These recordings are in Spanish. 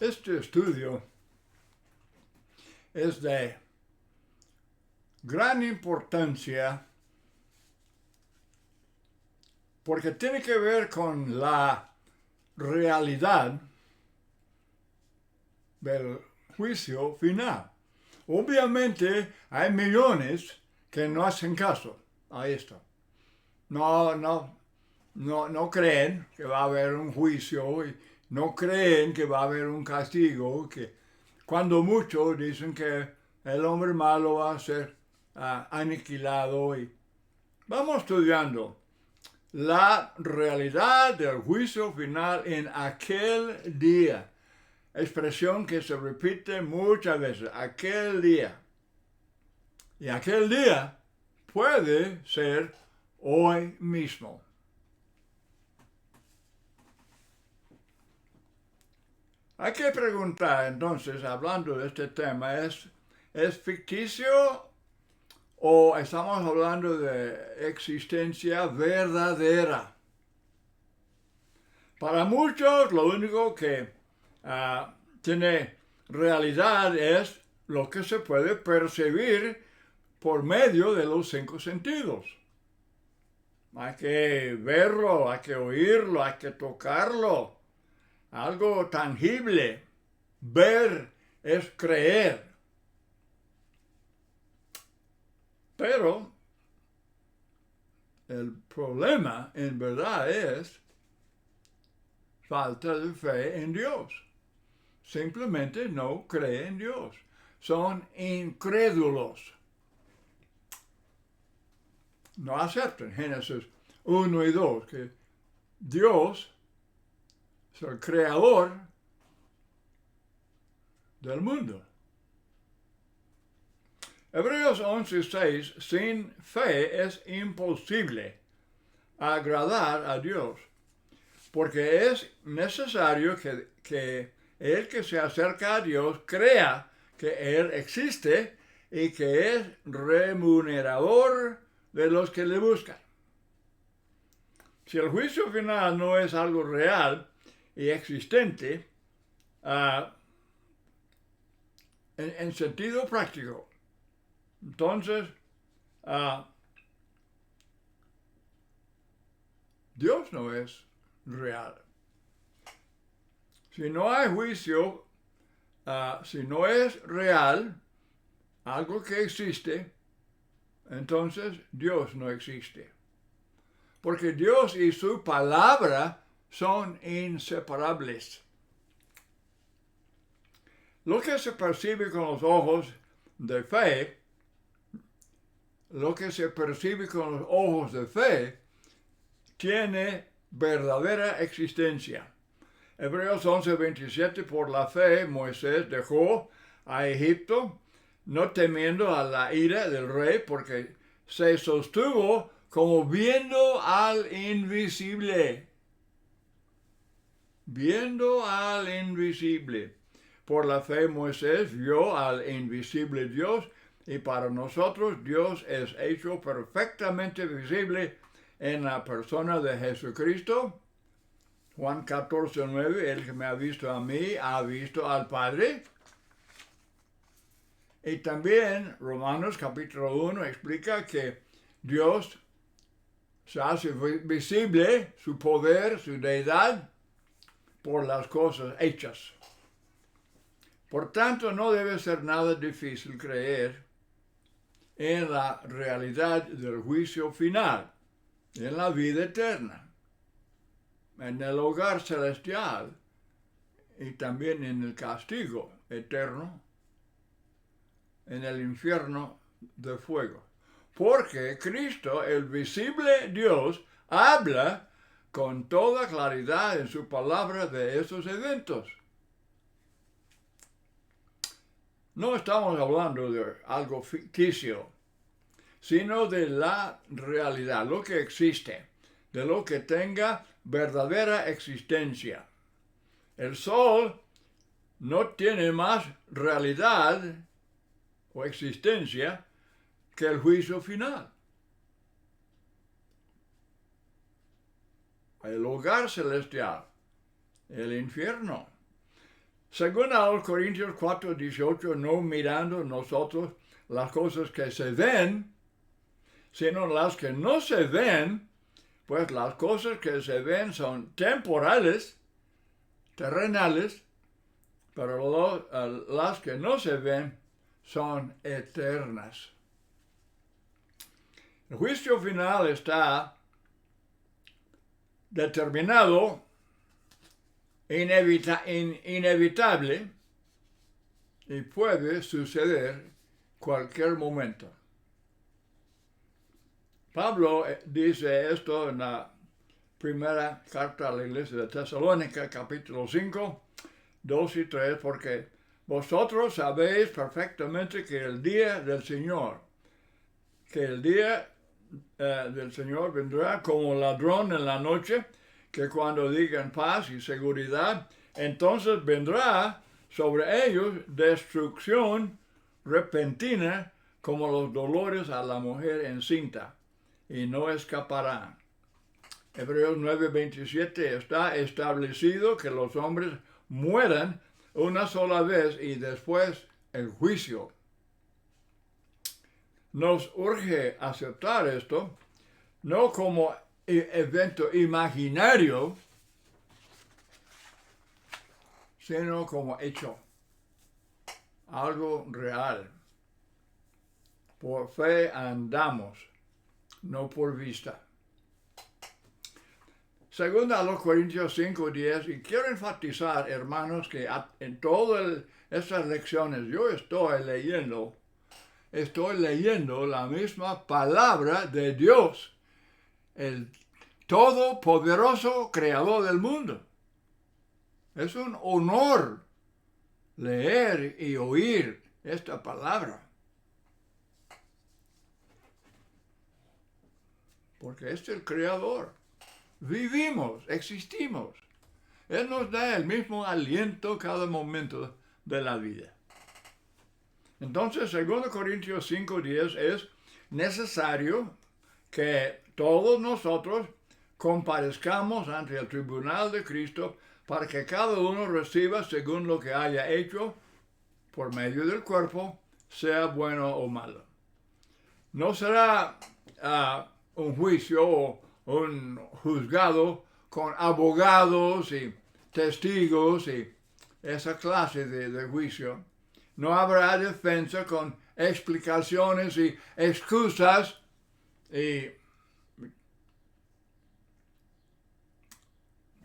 Este estudio es de gran importancia porque tiene que ver con la realidad del juicio final. Obviamente hay millones que no hacen caso a esto. No creen que va a haber un juicio y no creen que va a haber un castigo, que cuando muchos dicen que el hombre malo va a ser aniquilado. Y vamos estudiando la realidad del juicio final en aquel día. Expresión que se repite muchas veces, aquel día. Y aquel día puede ser hoy mismo. Hay que preguntar entonces, hablando de este tema, ¿es ficticio o estamos hablando de existencia verdadera? Para muchos lo único que tiene realidad es lo que se puede percibir por medio de los 5 sentidos. Hay que verlo, hay que oírlo, hay que tocarlo. Algo tangible. Ver es creer. Pero el problema en verdad es falta de fe en Dios. Simplemente no creen en Dios. Son incrédulos. No aceptan Génesis 1 y 2, que Dios es el creador del mundo. Hebreos 11:6, sin fe es imposible agradar a Dios, porque es necesario que el que se acerca a Dios crea que Él existe y que es remunerador de los que le buscan. Si el juicio final no es algo real y existente, en sentido práctico, entonces Dios no es real. Si no hay juicio, si no es real, algo que existe, entonces Dios no existe. Porque Dios y su palabra son inseparables. Lo que se percibe con los ojos de fe, tiene verdadera existencia. Hebreos 11:27, por la fe Moisés dejó a Egipto, no temiendo a la ira del rey, porque se sostuvo como viendo al invisible. Viendo al invisible. Por la fe Moisés vio al invisible Dios, y para nosotros Dios es hecho perfectamente visible en la persona de Jesucristo. Juan 14:9, el que me ha visto a mí, ha visto al Padre. Y también Romanos capítulo 1 explica que Dios se hace visible, su poder, su deidad, por las cosas hechas. Por tanto, no debe ser nada difícil creer en la realidad del juicio final, en la vida eterna, en el hogar celestial y también en el castigo eterno, en el infierno de fuego. Porque Cristo, el visible Dios, habla con toda claridad en su palabra de esos eventos. No estamos hablando de algo ficticio, sino de la realidad, lo que existe, de lo que tenga verdadera existencia. El sol no tiene más realidad o existencia que el juicio final. El hogar celestial, el infierno. Según a los Corintios 4:18, no mirando nosotros las cosas que se ven, sino las que no se ven, pues las cosas que se ven son temporales, terrenales, pero las que no se ven son eternas. El juicio final está determinado, inevitable, y puede suceder cualquier momento. Pablo dice esto en la primera carta a la iglesia de Tesalónica, capítulo 5, 2 y 3, porque vosotros sabéis perfectamente que el día del Señor vendrá como ladrón en la noche, que cuando digan paz y seguridad, entonces vendrá sobre ellos destrucción repentina como los dolores a la mujer encinta, y no escaparán. Hebreos 9:27 está establecido que los hombres mueran una sola vez y después el juicio. Nos urge aceptar esto, no como evento imaginario, sino como hecho, algo real. Por fe andamos, no por vista. Segundo a los Corintios 5:10, y quiero enfatizar, hermanos, que en todas estas lecciones yo estoy leyendo la misma palabra de Dios, el todopoderoso creador del mundo. Es un honor leer y oír esta palabra, porque es el creador. Vivimos, existimos. Él nos da el mismo aliento cada momento de la vida. Entonces, 2 Corintios 5:10 es necesario que todos nosotros comparezcamos ante el tribunal de Cristo para que cada uno reciba según lo que haya hecho por medio del cuerpo, sea bueno o malo. No será un juicio o un juzgado con abogados y testigos y esa clase de juicio. No habrá defensa con explicaciones y excusas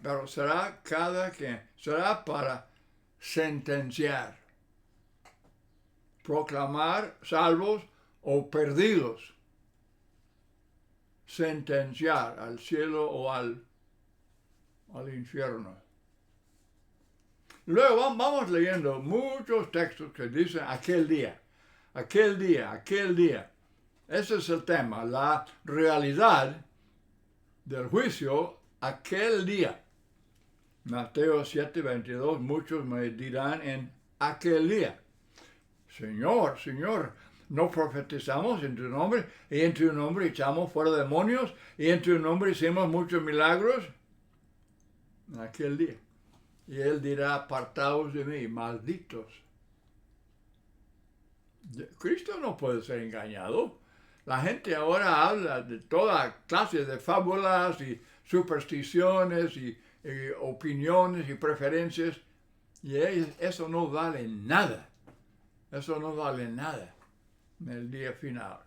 pero será para sentenciar, proclamar salvos o perdidos, sentenciar al cielo o al infierno. Luego vamos leyendo muchos textos que dicen aquel día. Ese es el tema, la realidad del juicio aquel día. Mateo 7:22, muchos me dirán en aquel día, Señor, ¿no profetizamos en tu nombre? Y en tu nombre echamos fuera demonios, y en tu nombre hicimos muchos milagros. En aquel día. Y él dirá, apartaos de mí, malditos. Cristo no puede ser engañado. La gente ahora habla de toda clase de fábulas y supersticiones y opiniones y preferencias, y eso no vale nada. Eso no vale nada en el día final.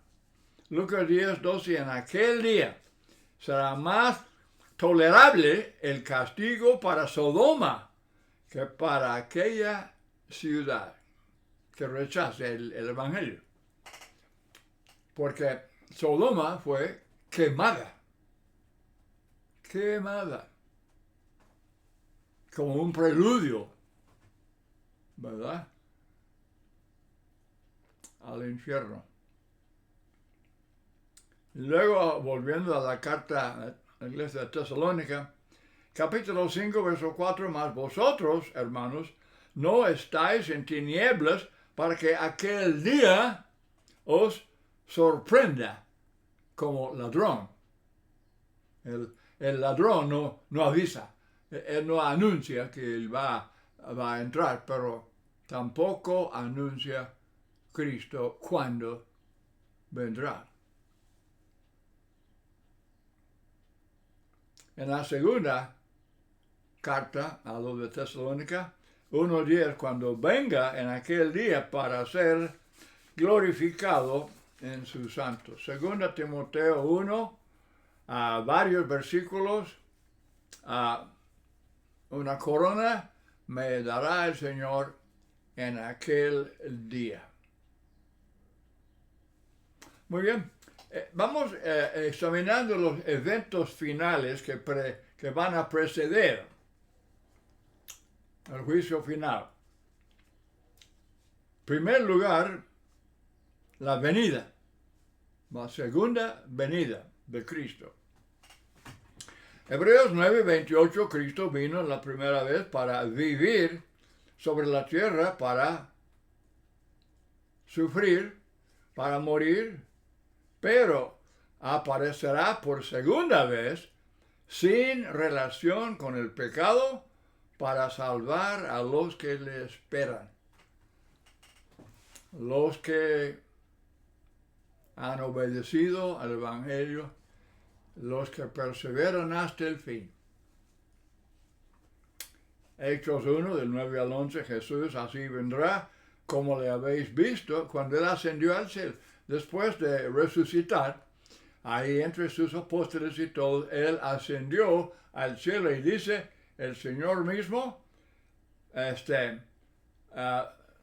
Lucas 10:12, en aquel día será más tolerable el castigo para Sodoma que para aquella ciudad que rechace el evangelio. Porque Sodoma fue quemada. Como un preludio, ¿verdad?, al infierno. Y luego, volviendo a la carta a la iglesia de Tesalónica, capítulo 5, verso 4, mas vosotros, hermanos, no estáis en tinieblas para que aquel día os sorprenda como ladrón. El ladrón no avisa. Él no anuncia que él va va a entrar, pero tampoco anuncia Cristo cuándo vendrá. En la segunda carta a los de Tesalónica 1:10, cuando venga en aquel día para ser glorificado en sus santos. Segunda Timoteo 1, a varios versículos, una corona me dará el Señor en aquel día. Muy bien. Vamos examinando los eventos finales que van a preceder el juicio final. En primer lugar, la venida, la segunda venida de Cristo. Hebreos 9:28, Cristo vino la primera vez para vivir sobre la tierra, para sufrir, para morir, pero aparecerá por segunda vez sin relación con el pecado para salvar a los que le esperan. Los que han obedecido al Evangelio, los que perseveran hasta el fin. Hechos 1, del 9 al 11, Jesús así vendrá, como le habéis visto, cuando él ascendió al cielo. Después de resucitar, ahí entre sus apóstoles y todos, él ascendió al cielo y dice, el Señor mismo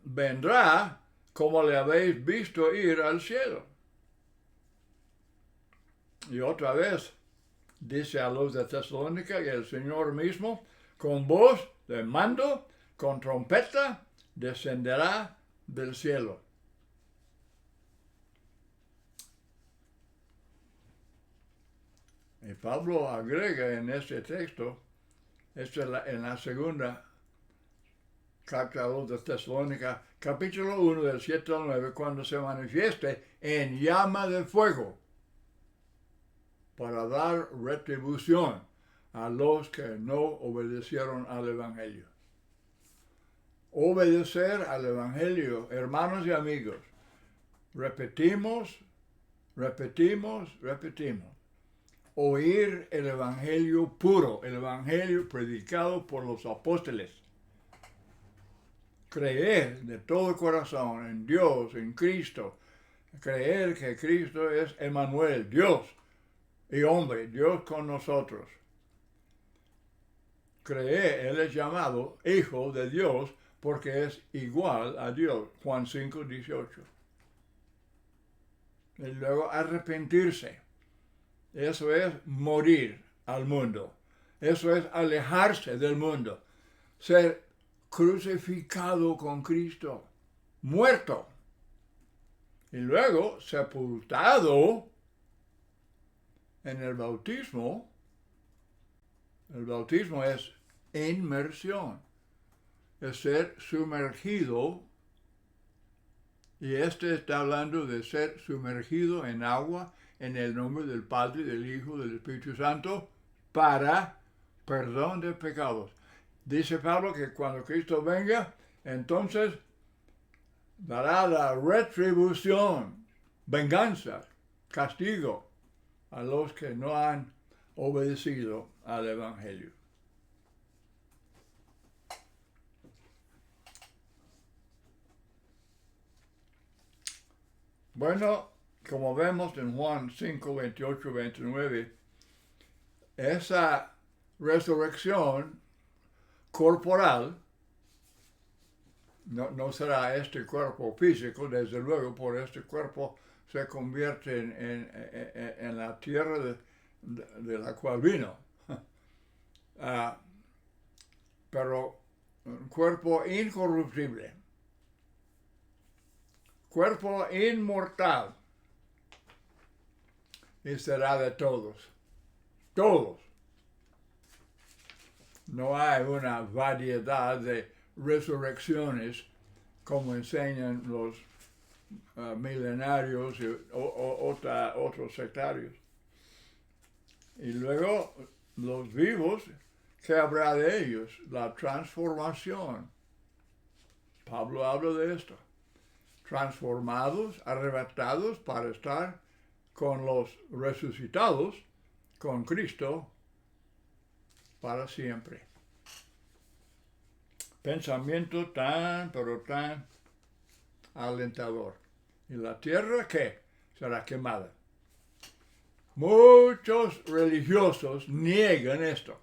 vendrá como le habéis visto ir al cielo. Y otra vez dice a los de Tesalónica que el Señor mismo, con voz de mando, con trompeta, descenderá del cielo. Y Pablo agrega en este texto, en la segunda carta a los de Tesalónica, capítulo 1, del 7 al 9, cuando se manifieste en llama de fuego, para dar retribución a los que no obedecieron al Evangelio. Obedecer al Evangelio, hermanos y amigos, repetimos. Oír el Evangelio puro, el Evangelio predicado por los apóstoles. Creer de todo corazón en Dios, en Cristo. Creer que Cristo es Emmanuel, Dios y hombre, Dios con nosotros. Creer, Él es llamado Hijo de Dios porque es igual a Dios. Juan 5:18. Y luego arrepentirse. Eso es morir al mundo. Eso es alejarse del mundo. Ser crucificado con Cristo. Muerto. Y luego sepultado en el bautismo. El bautismo es inmersión. Es ser sumergido. Y está hablando de ser sumergido en agua en el nombre del Padre, del Hijo, del Espíritu Santo, para perdón de pecados. Dice Pablo que cuando Cristo venga, entonces dará la retribución, venganza, castigo a los que no han obedecido al Evangelio. Bueno, como vemos en Juan 5, 28, 29, esa resurrección corporal no será este cuerpo físico, desde luego, por este cuerpo se convierte en la tierra de la cual vino. Pero un cuerpo incorruptible, cuerpo inmortal, y será de todos. Todos. No hay una variedad de resurrecciones como enseñan los milenarios y otros sectarios. Y luego los vivos ¿Qué habrá de ellos? La transformación. Pablo habla de esto. Transformados, arrebatados para estar con los resucitados, con Cristo, para siempre. Pensamiento tan, pero tan alentador. ¿Y la tierra qué? Será quemada. Muchos religiosos niegan esto.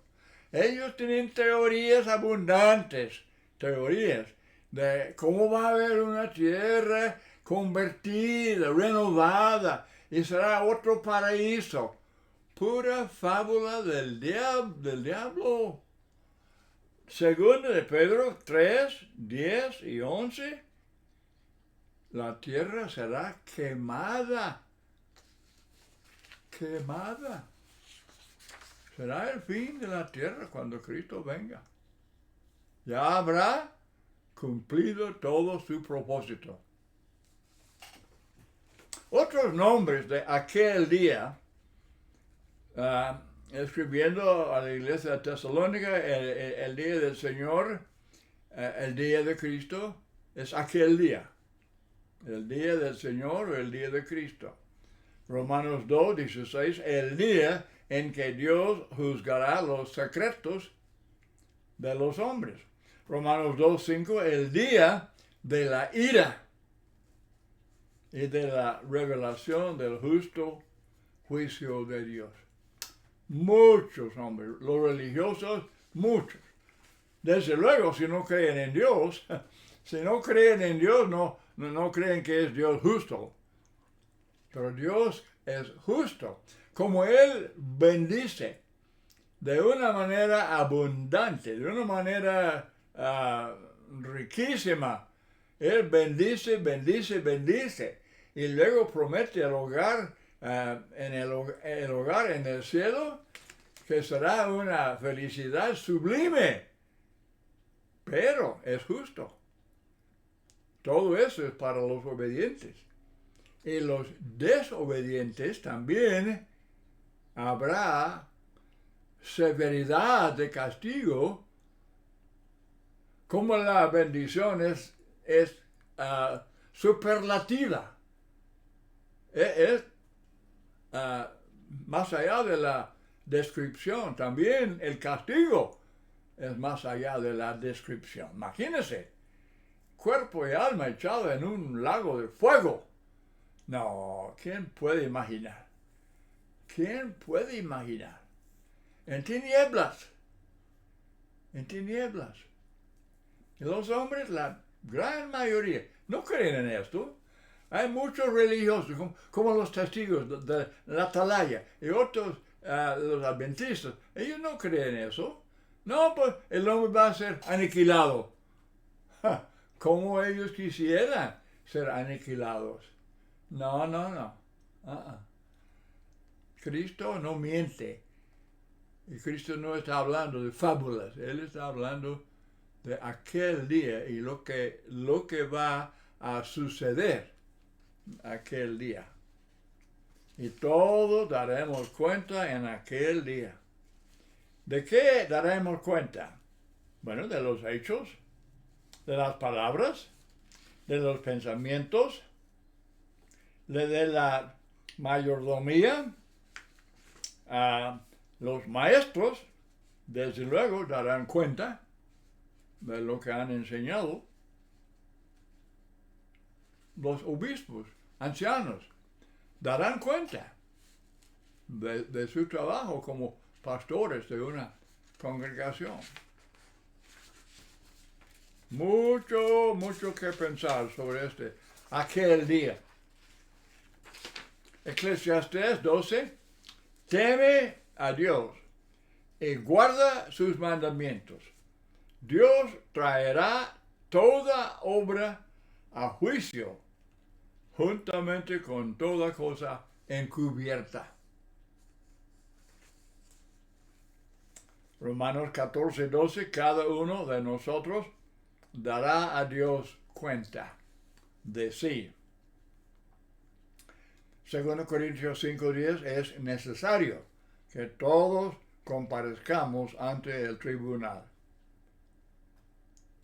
Ellos tienen teorías abundantes, teorías de cómo va a haber una tierra convertida, renovada, y será otro paraíso. Pura fábula del diablo. Segunda de Pedro 3, 10 y 11. La tierra será quemada. Quemada. Será el fin de la tierra cuando Cristo venga. Ya habrá cumplido todo su propósito. Otros nombres de aquel día, escribiendo a la iglesia de Tesalónica, el día del Señor, el día de Cristo, es aquel día. El día del Señor o el día de Cristo. Romanos 2, 16, el día en que Dios juzgará los secretos de los hombres. Romanos 2, 5, el día de la ira y de la revelación del justo juicio de Dios. Muchos hombres, los religiosos, muchos. Desde luego, si no creen en Dios, no creen que es Dios justo. Pero Dios es justo. Como Él bendice de una manera abundante, de una manera riquísima. Él bendice, bendice, bendice. Y luego promete el hogar, el hogar en el cielo, que será una felicidad sublime. Pero es justo. Todo eso es para los obedientes. Y los desobedientes también habrá severidad de castigo, como la bendición es superlativa. Es más allá de la descripción. También el castigo es más allá de la descripción. Imagínense, cuerpo y alma echado en un lago de fuego. No, ¿quién puede imaginar? ¿Quién puede imaginar? En tinieblas. En tinieblas. Y los hombres, la gran mayoría, no creen en esto. Hay muchos religiosos, como los testigos de la atalaya y otros, los adventistas. Ellos no creen eso. No, pues el hombre va a ser aniquilado. Como ellos quisieran ser aniquilados. No. Cristo no miente. Y Cristo no está hablando de fábulas. Él está hablando de aquel día y lo que va a suceder aquel día. Y todos daremos cuenta en aquel día. ¿De qué daremos cuenta? Bueno, de los hechos, de las palabras, de los pensamientos, de la mayordomía. Los maestros, desde luego, darán cuenta de lo que han enseñado. Los obispos, ancianos, darán cuenta de su trabajo como pastores de una congregación. Mucho que pensar sobre aquel día. Eclesiastés 12, teme a Dios y guarda sus mandamientos. Dios traerá toda obra a juicio, juntamente con toda cosa encubierta. Romanos 14, 12, cada uno de nosotros dará a Dios cuenta de sí. 2 Corintios 5:10 es necesario que todos comparezcamos ante el tribunal.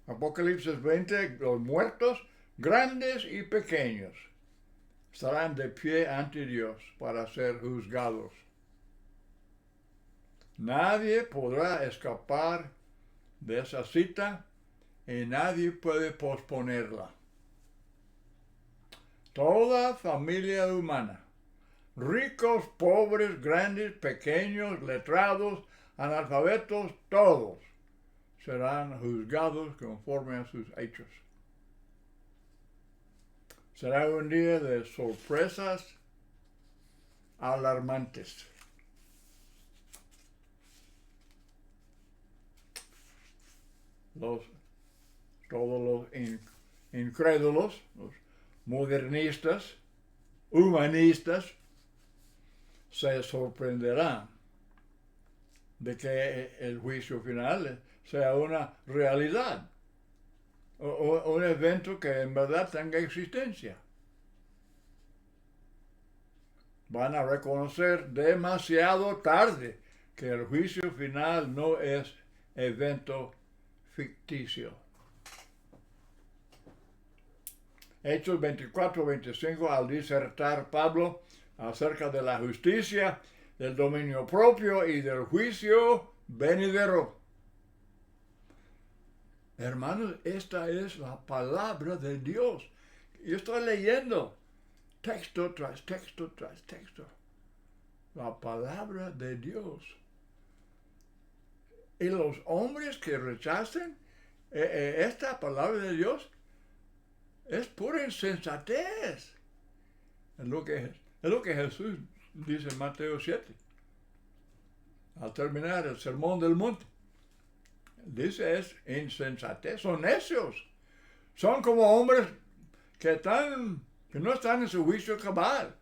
Apocalipsis 20, los muertos, grandes y pequeños, estarán de pie ante Dios para ser juzgados. Nadie podrá escapar de esa cita y nadie puede posponerla. Toda familia humana, ricos, pobres, grandes, pequeños, letrados, analfabetos, todos serán juzgados conforme a sus hechos. Será un día de sorpresas alarmantes. Todos los incrédulos, los modernistas, humanistas, se sorprenderán de que el juicio final sea una realidad, o un evento que en verdad tenga existencia. Van a reconocer demasiado tarde que el juicio final no es evento ficticio. Hechos 24-25, al disertar Pablo acerca de la justicia, del dominio propio y del juicio venidero. Hermanos, esta es la palabra de Dios. Yo estoy leyendo texto tras texto tras texto. La palabra de Dios. Y los hombres que rechacen esta palabra de Dios es pura insensatez. Es lo que Jesús dice en Mateo 7. Al terminar el sermón del monte. Dice es insensatez. Son necios. Son como hombres que no están en su juicio cabal.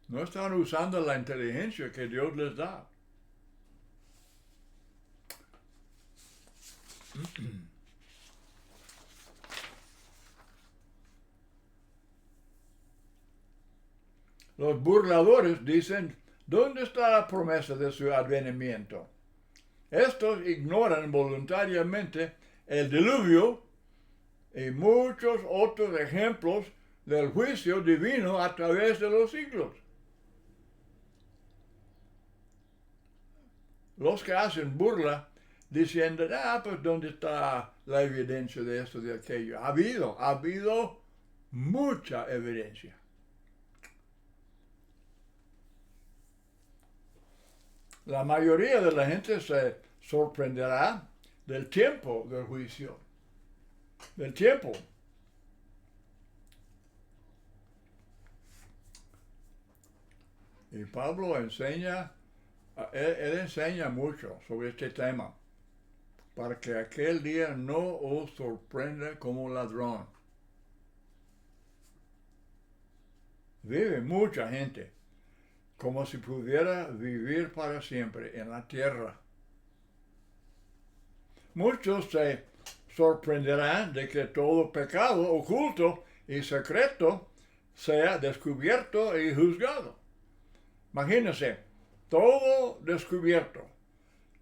No están usando la inteligencia que Dios les da. Los burladores dicen, ¿dónde está la promesa de su advenimiento? Estos ignoran voluntariamente el diluvio y muchos otros ejemplos del juicio divino a través de los siglos. Los que hacen burla diciendo, pues ¿dónde está la evidencia de esto, de aquello? Ha habido mucha evidencia. La mayoría de la gente se sorprenderá del tiempo del juicio. Del tiempo. Y Pablo enseña, él enseña mucho sobre este tema, para que aquel día no os sorprenda como ladrón. Vive mucha gente como si pudiera vivir para siempre en la tierra. Muchos se sorprenderán de que todo pecado oculto y secreto sea descubierto y juzgado. Imagínense, todo descubierto.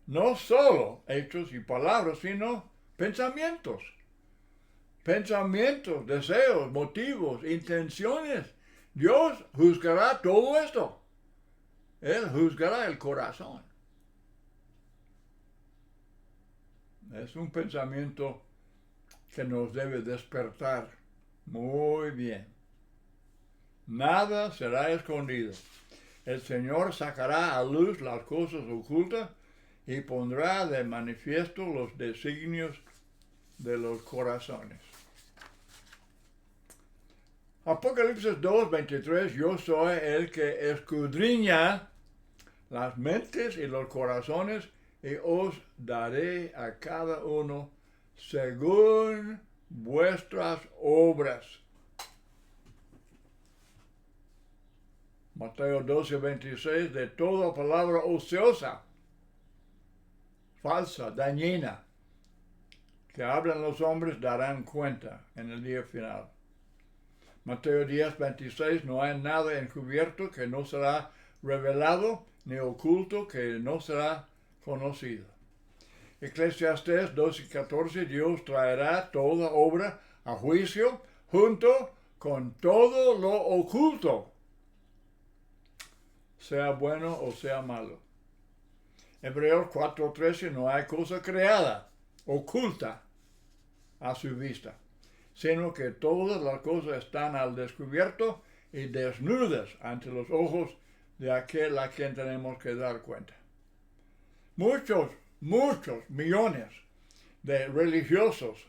No solo hechos y palabras, sino pensamientos. Pensamientos, deseos, motivos, intenciones. Dios juzgará todo esto. Él juzgará el corazón. Es un pensamiento que nos debe despertar muy bien. Nada será escondido. El Señor sacará a luz las cosas ocultas y pondrá de manifiesto los designios de los corazones. Apocalipsis 2:23, yo soy el que escudriña las mentes y los corazones y os daré a cada uno según vuestras obras. Mateo 12:26, de toda palabra ociosa, falsa, dañina, que hablan los hombres darán cuenta en el día final. Mateo 10:26, no hay nada encubierto que no será revelado ni oculto que no será conocido. Eclesiastés 2:14, Dios traerá toda obra a juicio junto con todo lo oculto, sea bueno o sea malo. Hebreos 4:13, no hay cosa creada, oculta a su vista, sino que todas las cosas están al descubierto y desnudas ante los ojos de aquel a quien tenemos que dar cuenta. Muchos millones de religiosos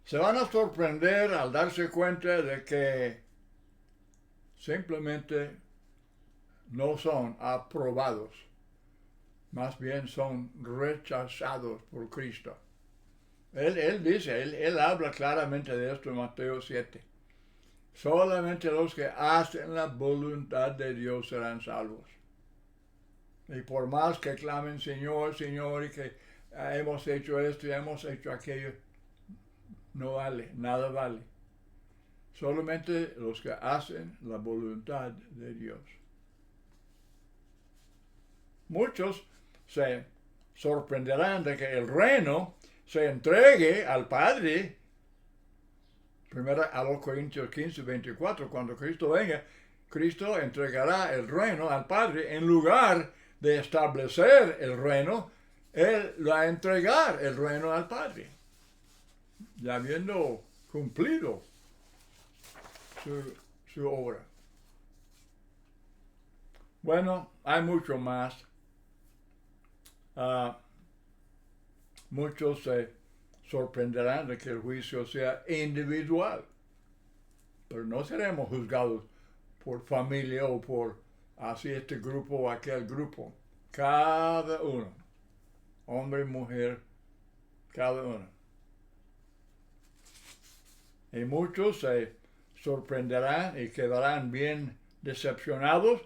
se van a sorprender al darse cuenta de que simplemente no son aprobados, más bien son rechazados por Cristo. Él habla claramente de esto en Mateo 7. Solamente los que hacen la voluntad de Dios serán salvos. Y por más que clamen Señor, Señor, y que hemos hecho esto y hemos hecho aquello, no vale, nada vale. Solamente los que hacen la voluntad de Dios. Muchos se sorprenderán de que el reino se entregue al Padre. Primero a los Corintios 15:24, cuando Cristo venga, Cristo entregará el reino al Padre. En lugar de establecer el reino, Él va a entregar el reino al Padre, ya habiendo cumplido su obra. Bueno, hay mucho más. Muchos se sorprenderán de que el juicio sea individual, pero no seremos juzgados por familia o por así este grupo o aquel grupo. Cada uno, hombre y mujer, cada uno. Y muchos se sorprenderán y quedarán bien decepcionados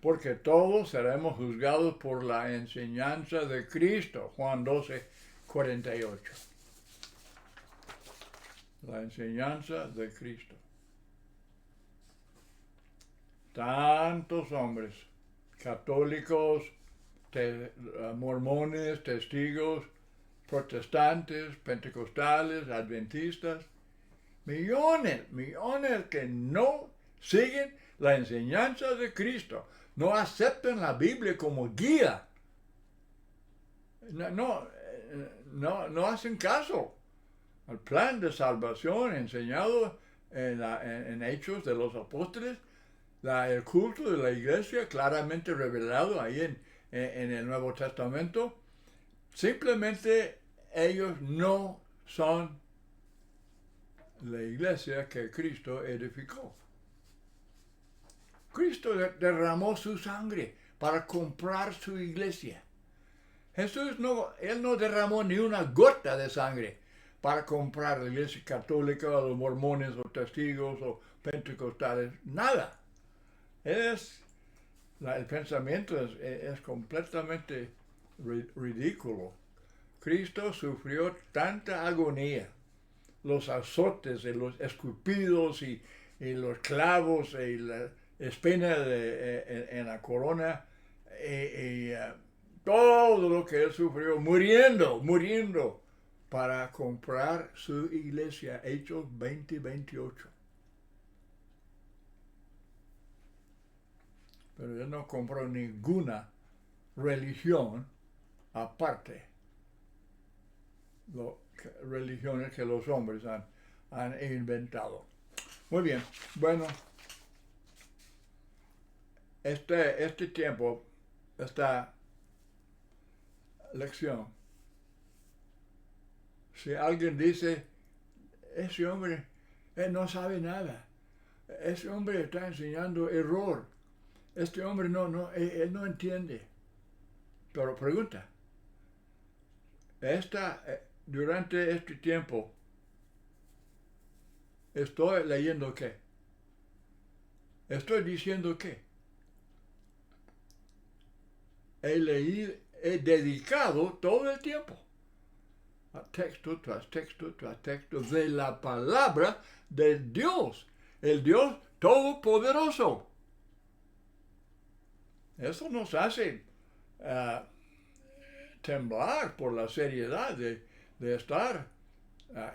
porque todos seremos juzgados por la enseñanza de Cristo. Juan 12:48. La enseñanza de Cristo. Tantos hombres, católicos, mormones, testigos, protestantes, pentecostales, adventistas, millones que no siguen la enseñanza de Cristo, no aceptan la Biblia como guía, no hacen caso al plan de salvación enseñado en Hechos de los Apóstoles, el culto de la iglesia claramente revelado ahí en el Nuevo Testamento. Simplemente ellos no son la iglesia que Cristo edificó. Cristo derramó su sangre para comprar su iglesia. Jesús Él no derramó ni una gota de sangre para comprar la iglesia católica, o los mormones, o testigos, o pentecostales, nada. El pensamiento es completamente ridículo. Cristo sufrió tanta agonía, los azotes, y los escupidos, y los clavos, y la espina en la corona, todo lo que él sufrió, muriendo para comprar su iglesia. Hechos 20:28. Pero él no compró ninguna religión aparte, religiones que los hombres han inventado. Muy bien, bueno, este tiempo, esta lección, si alguien dice, ese hombre no sabe nada, ese hombre está enseñando error, este hombre él no entiende. Pero pregunta, durante este tiempo, ¿estoy leyendo qué? ¿Estoy diciendo qué? He dedicado todo el tiempo a texto tras texto tras texto de la palabra de Dios, el Dios todopoderoso. Eso nos hace temblar por la seriedad de estar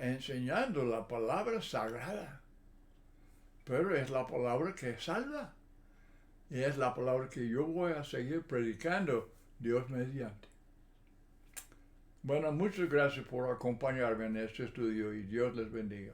enseñando la palabra sagrada. Pero es la palabra que salva. Y es la palabra que yo voy a seguir predicando, Dios mediante. Bueno, muchas gracias por acompañarme en este estudio y Dios les bendiga.